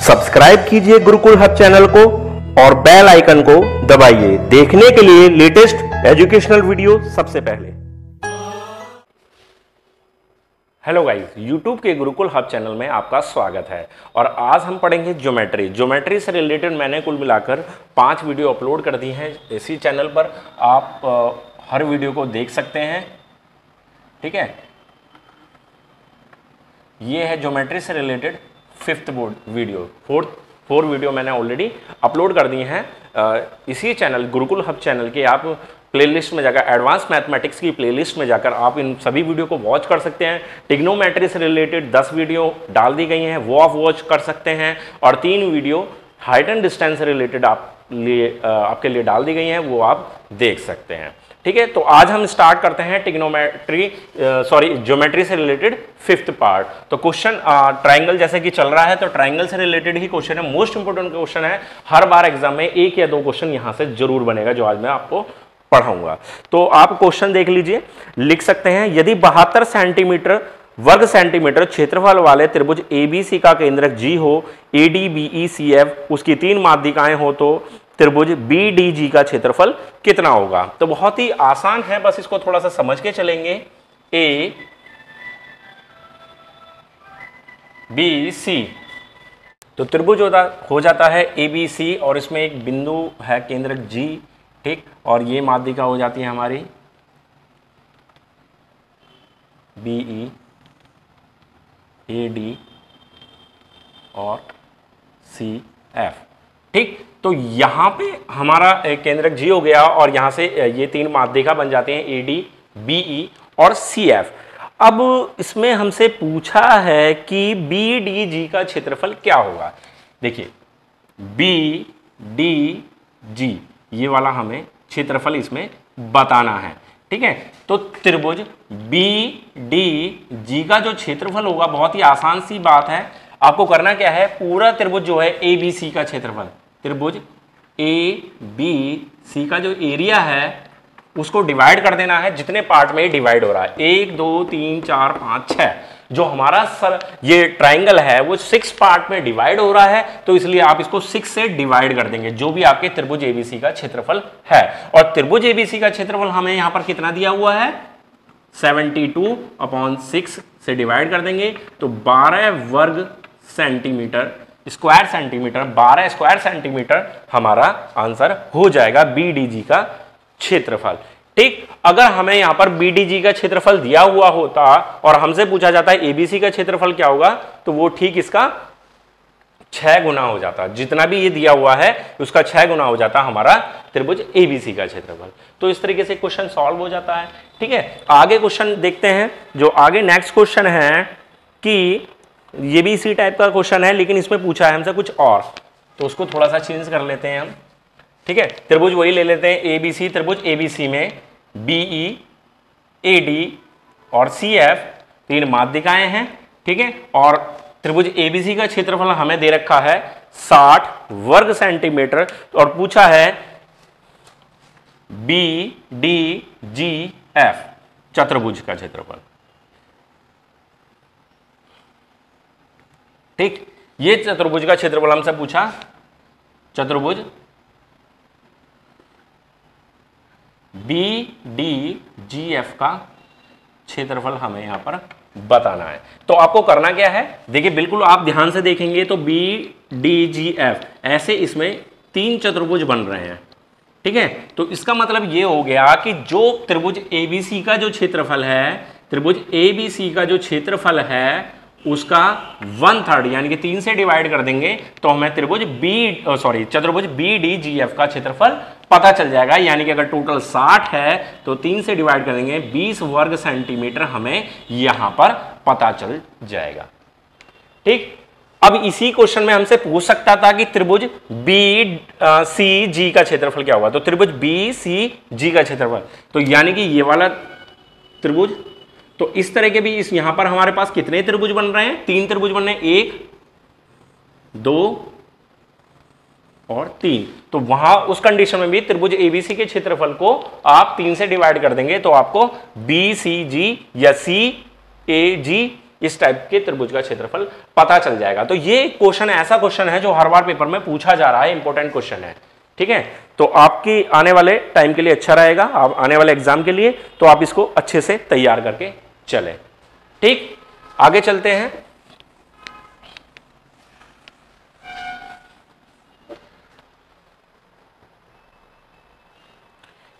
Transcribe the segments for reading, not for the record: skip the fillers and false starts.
Subscribe कीजिए Gurukul hub channel को और बेल आइकन को दबाइए देखने के लिए लेटेस्ट एजुकेशनल वीडियो सबसे पहले। हेलो गाइस, यूट्यूब के गुरुकुल हब चैनल में आपका स्वागत है और आज हम पढ़ेंगे ज्योमेट्री से रिलेटेड मैंने कुल मिलाकर 5 वीडियो अपलोड कर दी हैं इसी चैनल पर। आप हर वीडियो को देख सकते हैं, ठीक है। ये है ज्योमेट्री से related 5th board video. 4 video मैंने ऑलरेडी अपलोड कर दिए हैं इसी चैनल गुरुकुल हब चैनल के। आप प्लेलिस्ट में जाकर एडवांस मैथमेटिक्स की प्लेलिस्ट में जाकर आप इन सभी वीडियो को वॉच कर सकते हैं। ट्रिग्नोमेट्री से रिलेटेड 10 वीडियो डाल दी गई हैं, वो आप वॉच कर सकते हैं। और 3 वीडियो हाइट एंड डिस्टेंस से रिलेटेड आपके लिए डाल दी गई हैं, वो आप देख सकते हैं, ठीक है। तो आज हम स्टार्ट करते हैं ज्योमेट्री से रिलेटेड 5th पार्ट। तो क्वेश्चन ट्राइंगल जैसे कि चल रहा है, तो ट्राइंगल से रिलेटेड ही क्वेश्चन है। मोस्ट इंपोर्टेंट क्वेश्चन है, हर बार एग्जाम में 1 या 2 क्वेश्चन यहां से जरूर बनेगा जो आज मैं आपको पढ़ाऊंगा। तो आप क्वेश्चन देख लीजिए, लिख सकते हैं। यदि 72 वर्ग सेंटीमीटर क्षेत्रफल वाले त्रिभुज ABC का केंद्रक G हो, ADBECF उसकी 3 माध्यिकाएं हो, तो त्रिभुज BDG का क्षेत्रफल कितना होगा? तो बहुत ही आसान है, बस इसको थोड़ा सा समझ के चलेंगे। ABC तो त्रिभुज हो जाता है ABC और इसमें एक बिंदु है केंद्रक G, ठीक। और ये माध्यिका हो जाती है हमारी BE, AD और CF, ठीक। तो यहां पे हमारा केंद्रक G हो गया और यहां से ये 3 माध्यिका बन जाते हैं AD, BE और CF। अब इसमें हमसे पूछा है कि BDG का क्षेत्रफल क्या होगा। देखिए BDG ये वाला हमें क्षेत्रफल इसमें बताना है, ठीक है। तो त्रिभुज BDG का जो क्षेत्रफल होगा, बहुत ही आसान सी बात है। आपको करना क्या है, पूरा त्रिभुज जो है ABC का क्षेत्रफल, त्रिभुज ABC का जो एरिया है उसको डिवाइड कर देना है जितने पार्ट में डिवाइड हो रहा है। 1 2 3 4 5 6 जो हमारा ये ट्राइंगल है वो 6 पार्ट में डिवाइड हो रहा है, तो इसलिए आप इसको 6 से डिवाइड कर देंगे जो भी आपके त्रिभुज ABC का क्षेत्रफल है। और त्रिभुज ABC का क्षेत्रफल हमें यहां पर कितना दिया हुआ है, 72/6 से डिवाइड कर देंगे तो 12 वर्ग centimetre, square centimetre, 12 square centimetre हमारा आंसर हो जाएगा BDG का क्षेत्रफल, ठीक। अगर हमें यहां पर BDG का क्षेत्रफल दिया हुआ होता और हमसे पूछा जाता है ABC का क्षेत्रफल क्या होगा, तो वो ठीक इसका 6 गुना हो जाता। जितना भी ये दिया हुआ है उसका 6 गुना हो जाता हमारा त्रिभुज ABC का क्षेत्रफल। तो इस तरीके से क्वेश्चन सॉल्व हो जाता है, ठीक है। आगे क्वेश्चन देखते हैं। जो आगे नेक्स्ट क्वेश्चन है कि ये भी इसी टाइप का क्वेश्चन है, लेकिन इसमें पूछा है हमसे कुछ और, तो उसको थोड़ा सा चेंज कर लेते हैं हम, ठीक है। त्रिभुज वही ले लेते हैं ABC। त्रिभुज ABC में BE, AD और CF 3 माध्यिकाएं हैं, ठीक है। और त्रिभुज ABC का क्षेत्रफल हमें दे रखा है 60 वर्ग सेंटीमीटर और पूछा है BDGF चतुर्भुज का क्षेत्रफल, ठीक। ये चतुर्भुज का क्षेत्रफल हमसे पूछा, चतुर्भुज BDGF का क्षेत्रफल हमें यहां पर बताना है। तो आपको करना क्या है, देखिए बिल्कुल आप ध्यान से देखेंगे तो BDGF ऐसे इसमें 3 चतुर्भुज बन रहे हैं, ठीक है। तो इसका मतलब ये हो गया कि जो त्रिभुज ABC का जो क्षेत्रफल है, त्रिभुज ABC का जो क्षेत्रफल है उसका 1/3 यानी कि 3 से डिवाइड कर देंगे तो हमें चतुर्भुज BDGF का क्षेत्रफल पता चल जाएगा। यानी कि अगर टोटल 60 है तो 3 से डिवाइड कर देंगे, 20 वर्ग सेंटीमीटर हमें यहां पर पता चल जाएगा, ठीक। अब इसी क्वेश्चन में हमसे पूछ सकता था कि त्रिभुज BCG का क्षेत्रफल क्या होगा। तो त्रिभुज BCG का क्षेत्रफल, तो यानी कि ये वाला त्रिभुज, तो इस तरह के भी यहां पर हमारे पास कितने त्रिभुज बन रहे हैं, 3 त्रिभुज बन रहे हैं, 1 2 और 3। तो वहां उस कंडीशन में भी त्रिभुज ABC के क्षेत्रफल को आप 3 से डिवाइड कर देंगे तो आपको BCG या CAG इस टाइप के त्रिभुज का क्षेत्रफल पता चल जाएगा। तो ये क्वेश्चन ऐसा क्वेश्चन है जो हर बार पेपर में पूछा जा रहा है, इंपॉर्टेंट क्वेश्चन है, ठीक है। तो आपकी आने वाले टाइम के लिए अच्छा रहेगा, आप आने वाले एग्जाम के लिए, तो आप इसको अच्छे से तैयार करके चले। ठीक, आगे चलते हैं।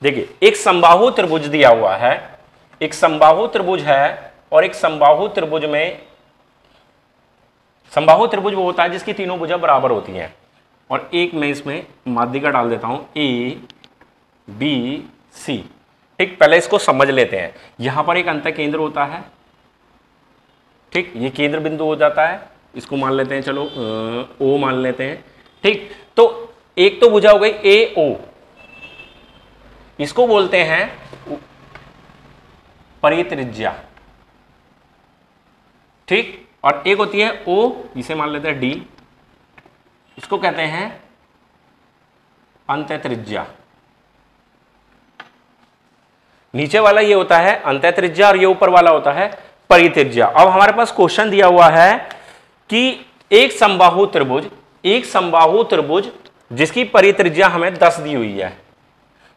देखिए, एक समबाहु त्रिभुज दिया हुआ है, एक समबाहु त्रिभुज है, और एक समबाहु त्रिभुज में, समबाहु त्रिभुज वो होता है जिसकी तीनों भुजा बराबर होती हैं, और एक मैं इसमें माध्यिका डाल देता हूं ए बी सी। ठीक, पहले इसको समझ लेते हैं। यहां पर एक अंत केंद्र होता है, ठीक, ये केंद्र बिंदु हो जाता है, इसको मान लेते हैं, चलो ओ मान लेते हैं। ठीक, तो एक तो भुजा हो गई ए ओ, इसको बोलते हैं परित्रिज्या, ठीक, और एक होती है ओ, इसे मान लेते हैं डी, इसको कहते हैं अंतःत्रिज्या। नीचे वाला ये होता है अंतःत्रिज्या और ये ऊपर वाला होता है परित्रिज्या। अब हमारे पास क्वेश्चन दिया हुआ है कि एक समबाहु त्रिभुज जिसकी परित्रिज्या हमें 10 दी हुई है,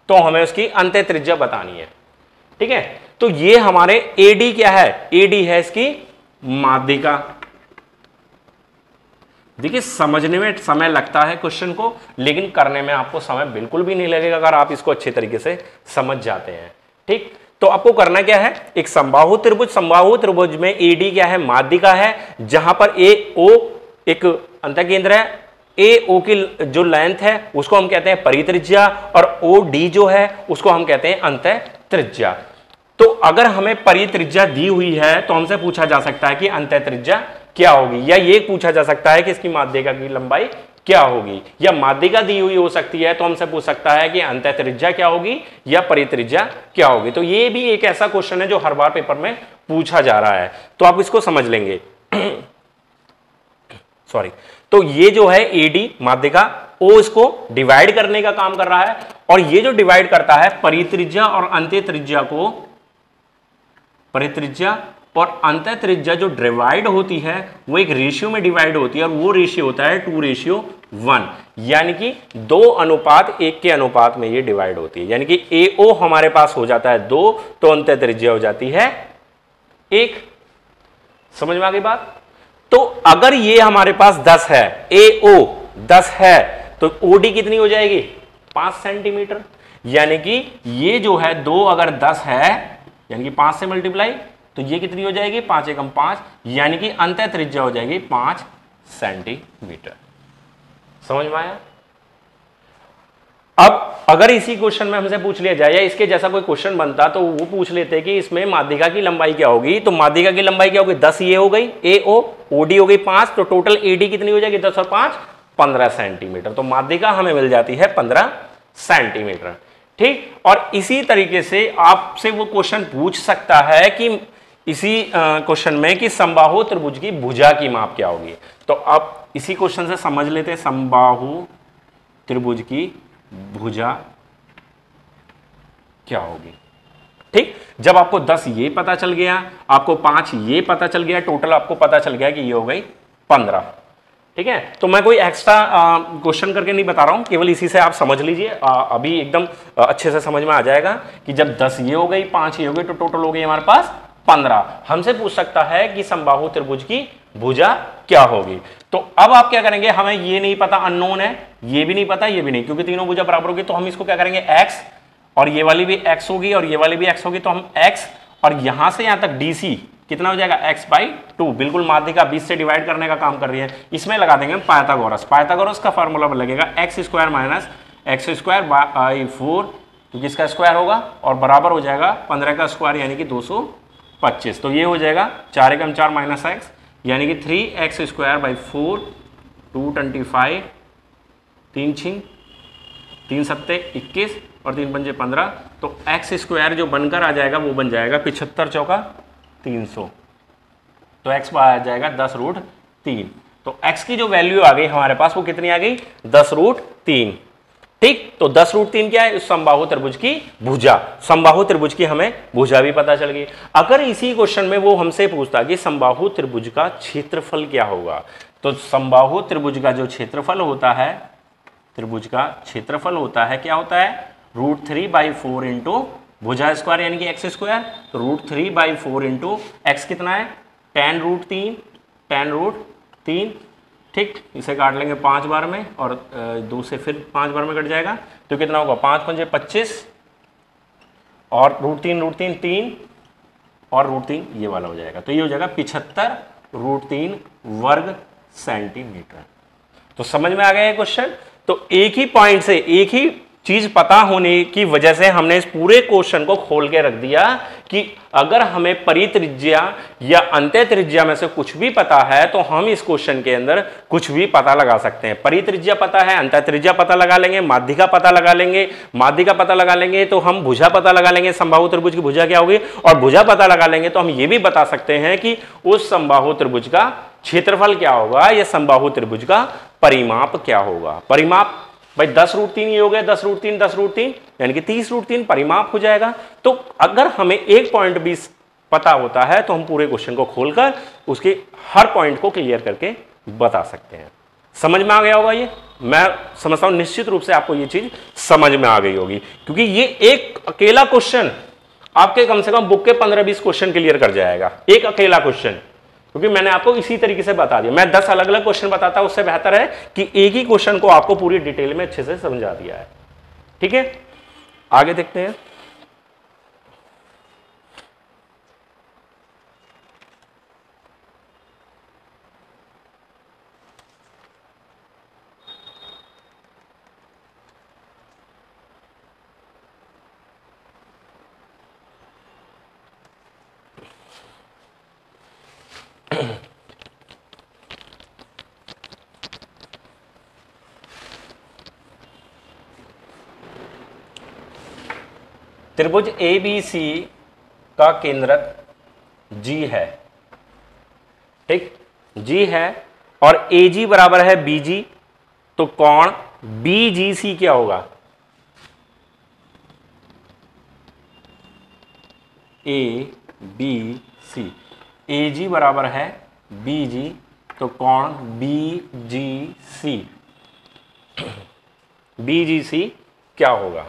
तो हमें उसकी अंतःत्रिज्या बतानी है, ठीक है। तो ये हमारे एडी क्या है, एडी है इसकी माध्यिका। देखिए, समझने में समय लगता है क्वेश्चन को, लेकिन करने में आपको समय बिल्कुल भी नहीं लगेगा अगर आप इसको अच्छे तरीके से समझ जाते हैं। ठीक, तो आपको करना क्या है, एक समबाहु त्रिभुज में एडी क्या है, माध्यिका है, जहां पर ए ओ एक अंतःकेंद्र है, ए ओ की जो लेंथ है उसको हम कहते हैं परित्रिज्या, और ओ डी जो है उसको हम कहते हैं अंतःत्रिज्या। तो अगर हमें परित्रिज्या दी हुई है तो हमसे पूछा जा सकता है कि अंतःत्रिज्या क्या होगी, या ये पूछा जा सकता है कि इसकी माध्यिका की लंबाई क्या होगी, या माध्यिका दी हुई हो सकती है तो हमसे पूछ सकता है कि अंतःत्रिज्या क्या होगी या परित्रिज्या क्या होगी। तो ये भी एक ऐसा क्वेश्चन है जो हर बार पेपर में पूछा जा रहा है, तो आप इसको समझ लेंगे। सॉरी, तो ये जो है एडी माध्यिका, ओ इसको डिवाइड करने का काम कर रहा है, और ये जो डिवाइड करता है परित्रिज्या और अंतःत्रिज्या को, परित्रिज्या और अंतःत्रिज्या जो डिवाइड होती है वो एक रेशियो में डिवाइड होती है, और वो रेशियो होता है 2:1, यानी कि 2:1 के अनुपात में ये डिवाइड होती है। यानी कि AO हमारे पास हो जाता है 2, तो अंतःत्रिज्या हो जाती है 1। समझ में आ गई बात। तो अगर ये हमारे पास 10 है, AO 10 है, तो OD कितनी हो जाएगी, 5 सेंटीमीटर। यानी कि ये जो है 2 अगर 10 है, यानी कि 5 से मल्टीप्लाई, तो ये कितनी हो जाएगी, 5 एकम 5, यानी कि अंतःत्रिज्या हो जाएगी 5 सेंटीमीटर। समझ में आया। अब अगर इसी क्वेश्चन में हमसे पूछ लिया जाए, या इसके जैसा कोई क्वेश्चन बनता, तो वो पूछ लेते कि इसमें माध्यिका की लंबाई क्या होगी, तो माध्यिका की लंबाई क्या होगी, 10 ये हो गई AO, OD हो गई 5, तो टोटल AD कितनी हो जाएगी, 10 और 5 15 सेंटीमीटर। तो माध्यिका हमें मिल जाती है 15 सेंटीमीटर। ठीक, और इसी तरीके से आपसे वो क्वेश्चन पूछ सकता है कि इसी क्वेश्चन में कि समबाहु त्रिभुज की भुजा की माप क्या होगी। तो आप इसी क्वेश्चन से समझ लेते हैं समबाहु त्रिभुज की भुजा क्या होगी। ठीक, जब आपको 10 ये पता चल गया, आपको 5 ये पता चल गया, टोटल आपको पता चल गया कि ये हो गई 15। ठीक है, तो मैं कोई एक्स्ट्रा क्वेश्चन करके नहीं बता रहा हूं, केवल इसी से आप समझ लीजिए, अभी एकदम अच्छे से समझ में आ जाएगा कि जब 10 ये हो गई, 5 ये हो गई, तो टोटल हो गई हमारे पास 15। हमसे पूछ सकता है कि समबाहु त्रिभुज की भुजा क्या होगी। तो अब आप क्या करेंगे, हमें ये नहीं पता, अननोन है, ये भी नहीं पता, ये भी नहीं, क्योंकि तीनों भुजा बराबर होगी, तो हम इसको क्या करेंगे, x, और ये वाली भी x होगी और ये वाली भी x होगी, तो हम x और यहां से यहां तक DC कितना हो जाएगा, x/2। बिल्कुल माध्यिका 20 से डिवाइड करने का काम कर रही है, इसमें लगा देंगे पाइथागोरस। पाइथागोरस का फॉर्मूला लगेगा x² - x²/4, क्योंकि इसका स्क्वायर होगा, और बराबर हो जाएगा 15 का स्क्वायर यानी कि 225। तो ये हो जाएगा 4 एकम 4 - x, यानी कि 3x²/4, 225, 3 6 3 7 21 और 3 5 15। तो x² जो बनकर आ जाएगा वो बन जाएगा 75 चौका 300। तो x आ जाएगा 10√3। तो x की जो वैल्यू आ गई हमारे पास वो कितनी आ गई, 10√3। ठीक, तो 10√3 क्या है? उस समबाहु त्रिभुज की भुजा। समबाहु त्रिभुज की हमें भुजा भी पता चल गई। अगर इसी क्वेश्चन में वो हमसे पूछता कि समबाहु त्रिभुज का क्षेत्रफल क्या होगा, तो समबाहु त्रिभुज का जो क्षेत्रफल होता है, त्रिभुज का क्षेत्रफल होता है, क्या होता है? √3/4 इंटू भुजा स्क्वायर यानी कि एक्स स्क्वायर। तो √3/4 इंटू एक्स कितना है? tan√3। ठीक, इसे काट लेंगे 5 बार में और 2 से फिर 5 बार में कट जाएगा, तो कितना होगा? 5 पंजे 25 और √3 3 और √3 ये वाला हो जाएगा, तो ये हो जाएगा 75√3 वर्ग सेंटीमीटर। तो समझ में आ गया ये क्वेश्चन। तो एक ही पॉइंट से एक ही चीज पता होने की वजह से हमने इस पूरे क्वेश्चन को खोल के रख दिया कि अगर हमें परित्रिज्या या अंत्य त्रिज्या में से कुछ भी पता है तो हम इस क्वेश्चन के अंदर कुछ भी पता लगा सकते हैं। परित्रिज्या पता है, अंत्य त्रिज्या पता लगा लेंगे, माध्यिका पता लगा लेंगे, माध्यिका पता लगा लेंगे तो हम भुजा पता लगा लेंगे, समबाहु त्रिभुज की भुजा क्या होगी, और भुजा पता लगा लेंगे तो हम ये भी बता सकते हैं कि उस समबाहु त्रिभुज का क्षेत्रफल क्या होगा या समबाहु त्रिभुज का परिमाप क्या होगा। परिमाप भाई 10√3 ये हो गया, 10√3 यानी कि 30√3 परिमाप हो जाएगा। तो अगर हमें एक पॉइंट भी पता होता है तो हम पूरे क्वेश्चन को खोलकर उसके हर पॉइंट को क्लियर करके बता सकते हैं। समझ में आ गया होगा ये? मैं समझता हूं निश्चित रूप से आपको ये चीज समझ में आ गई होगी, क्योंकि ये एक अकेला क्वेश्चन आपके कम से कम बुक के 15-20 क्वेश्चन क्लियर कर जाएगा, एक अकेला क्वेश्चन। क्योंकि मैंने आपको इसी तरीके से बता दिया, मैं 10 अलग अलग क्वेश्चन बताता, उससे बेहतर है कि एक ही क्वेश्चन को आपको पूरी डिटेल में अच्छे से समझा दिया है। ठीक है, आगे देखते हैं। त्रिभुज ABC का केंद्रक G है। ठीक, G है और AG बराबर है BG, तो कोण BGC क्या होगा? ABC, AG बराबर है BG, तो कोण BGC क्या होगा?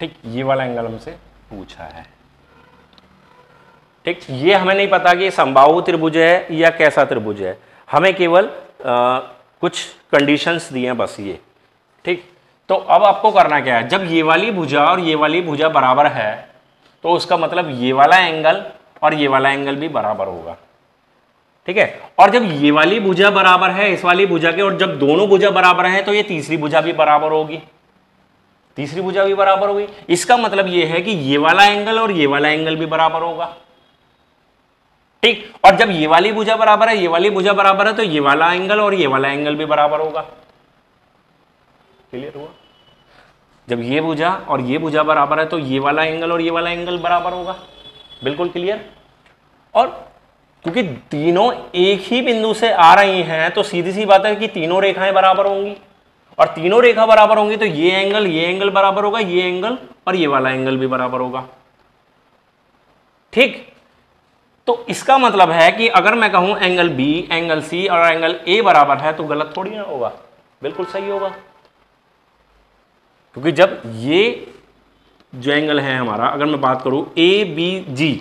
ठीक, ये वाला एंगल हमसे पूछा है। ठीक, ये हमें नहीं पता कि समबाहु त्रिभुज है या कैसा त्रिभुज है, हमें केवल कुछ कंडीशंस दिए हैं बस ये। ठीक, तो अब आपको करना क्या है, जब ये वाली भुजा और ये वाली भुजा बराबर है तो उसका मतलब ये वाला एंगल और ये वाला एंगल भी बराबर होगा। ठीक है, और जब ये वाली भुजा बराबर है इस वाली भुजा के, और जब दोनों भुजा बराबर हैं तो ये तीसरी भुजा भी बराबर होगी, तीसरी भुजा भी बराबर होगी। इसका मतलब यह है कि ये वाला एंगल और ये वाला एंगल भी बराबर होगा। ठीक, और जब ये वाली भुजा बराबर है ये वाली भुजा बराबर है तो ये वाला एंगल और ये वाला एंगल भी बराबर होगा। क्लियर हुआ? जब ये भुजा और ये भुजा बराबर है तो ये वाला एंगल और ये वाला एंगल बराबर होगा। बिल्कुल क्लियर। और क्योंकि तीनों एक ही बिंदु से आ रही हैं तो सीधी सी बात है कि तीनों रेखाएं बराबर होंगी, और तीनों रेखा बराबर होंगी तो ये एंगल बराबर होगा, ये एंगल और ये वाला एंगल भी बराबर होगा। ठीक, तो इसका मतलब है कि अगर मैं कहूं एंगल B, एंगल C और एंगल A बराबर है तो गलत थोड़ी ना होगा, बिल्कुल सही होगा। क्योंकि जब ये जो एंगल है हमारा, अगर मैं बात करूं ABG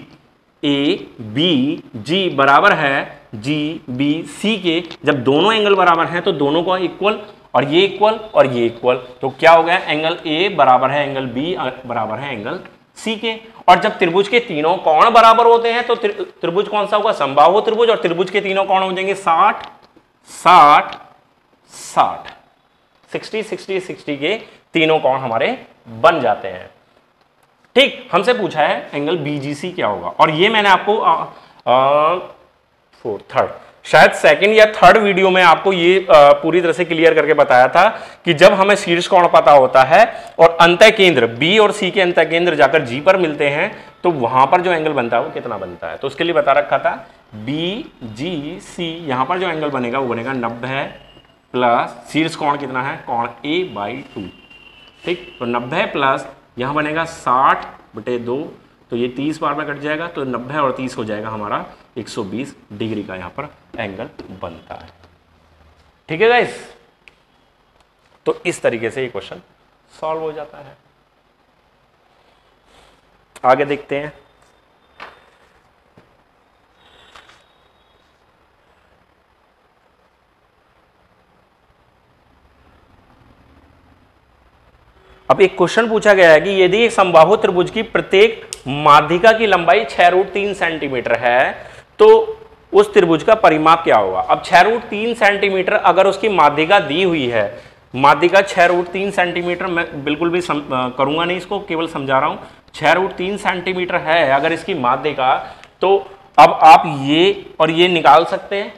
बराबर है GBC के, जब दोनों एंगल बराबर हैं तो दोनों को इक्वल, और ये इक्वल और ये इक्वल, तो क्या हो गया, एंगल A बराबर है एंगल B बराबर है एंगल C के। और जब त्रिभुज के तीनों कोण बराबर होते हैं तो त्रिभुज कौन सा होगा, समबाहु त्रिभुज, और त्रिभुज के तीनों कोण हो जाएंगे 60 60 60, 60 60 60 के तीनों कोण हमारे बन जाते हैं। ठीक, हमसे पूछा है एंगल BGC क्या होगा, और ये मैंने आपको शायद सेकंड या थर्ड वीडियो में आपको ये पूरी तरह से क्लियर करके बताया था कि जब हमें शीर्ष कोण पता होता है और अंतः केंद्र B और C के अंतः केंद्र जाकर G पर मिलते हैं तो वहां पर जो एंगल बनता है वो कितना बनता है। तो उसके लिए बता रखा था BGC, यहां पर जो एंगल बनेगा वो बनेगा 90 प्लस शीर्ष कोण कितना है, कोण A/2, ठीक। तो 90 प्लस यहां बनेगा 60/2, तो ये 30 बार में कट जाएगा, तो 90 और 30 हो जाएगा हमारा 120 डिग्री का यहां पर एंगल बनता है। ठीक है गाइस, तो इस तरीके से ये क्वेश्चन सॉल्व हो जाता है। आगे देखते हैं। अब एक क्वेश्चन पूछा गया है कि यदि एक समबाहु त्रिभुज की प्रत्येक माध्यिका की लंबाई 6√3 सेंटीमीटर है तो उस त्रिभुज का परिमाप क्या होगा। अब 6√3 सेंटीमीटर अगर उसकी माध्यिका दी हुई है, माध्यिका 6√3 सेंटीमीटर, मैं बिल्कुल भी करूंगा नहीं इसको, केवल समझा रहा हूं। 6√3 सेंटीमीटर है अगर इसकी माध्यिका, तो अब आप ये और ये निकाल सकते हैं,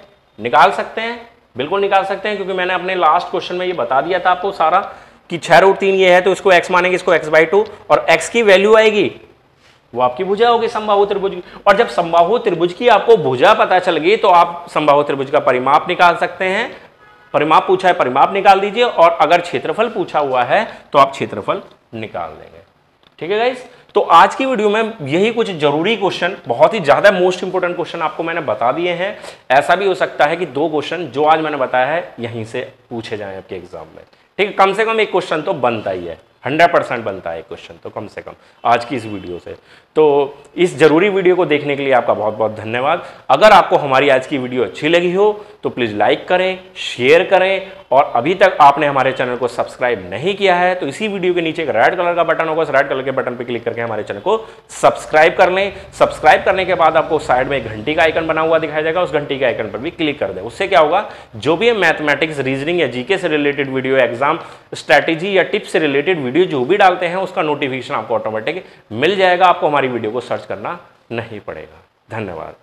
बिल्कुल निकाल सकते हैं, क्योंकि मैंने अपने लास्ट क्वेश्चन में ये बता दिया था आपको सारा कि 6√3 ये है तो इसको x मानेंगे, इसको x/2, और x की वैल्यू आएगी वो आपकी भुजा होगी समबाहु त्रिभुज की। और जब समबाहु त्रिभुज की आपको भुजा पता चल गई तो आप समबाहु त्रिभुज का परिमाप निकाल सकते हैं। परिमाप पूछा है, परिमाप निकाल दीजिए, और अगर क्षेत्रफल पूछा हुआ है तो आप क्षेत्रफल निकाल देंगे। ठीक है गाइस, तो आज की वीडियो में यही कुछ जरूरी क्वेश्चन, बहुत ही ज्यादा मोस्ट इंपोर्टेंट क्वेश्चन आपको मैंने बता दिए हैं। ऐसा भी हो सकता है कि 2 क्वेश्चन जो आज मैंने बताया है यहीं से पूछे जाएं आपके एग्जाम में। ठीक है, कम से कम एक क्वेश्चन तो बनता ही है, 100% बनता है एक क्वेश्चन तो कम से कम आज की इस वीडियो से। तो इस जरूरी वीडियो को देखने के लिए आपका बहुत बहुत धन्यवाद। अगर आपको हमारी आज की वीडियो अच्छी लगी हो तो प्लीज़ लाइक करें, शेयर करें, और अभी तक आपने हमारे चैनल को सब्सक्राइब नहीं किया है तो इसी वीडियो के नीचे एक रेड कलर का बटन होगा, उस रेड कलर के बटन पर क्लिक करके हमारे चैनल को सब्सक्राइब कर लें। सब्सक्राइब करने के बाद आपको साइड में एक घंटी का आइकन बना हुआ दिखाई देगा, उस घंटी के आइकन पर भी क्लिक कर दें। उससे क्या होगा, जो भी मैथमेटिक्स, रीजनिंग या जीके से रिलेटेड वीडियो, एग्जाम स्ट्रैटेजी या टिप्स से रिलेटेड वीडियो जो भी डालते हैं उसका नोटिफिकेशन आपको ऑटोमेटिक मिल जाएगा। आपको हमारी वीडियो को सर्च करना नहीं पड़ेगा। धन्यवाद।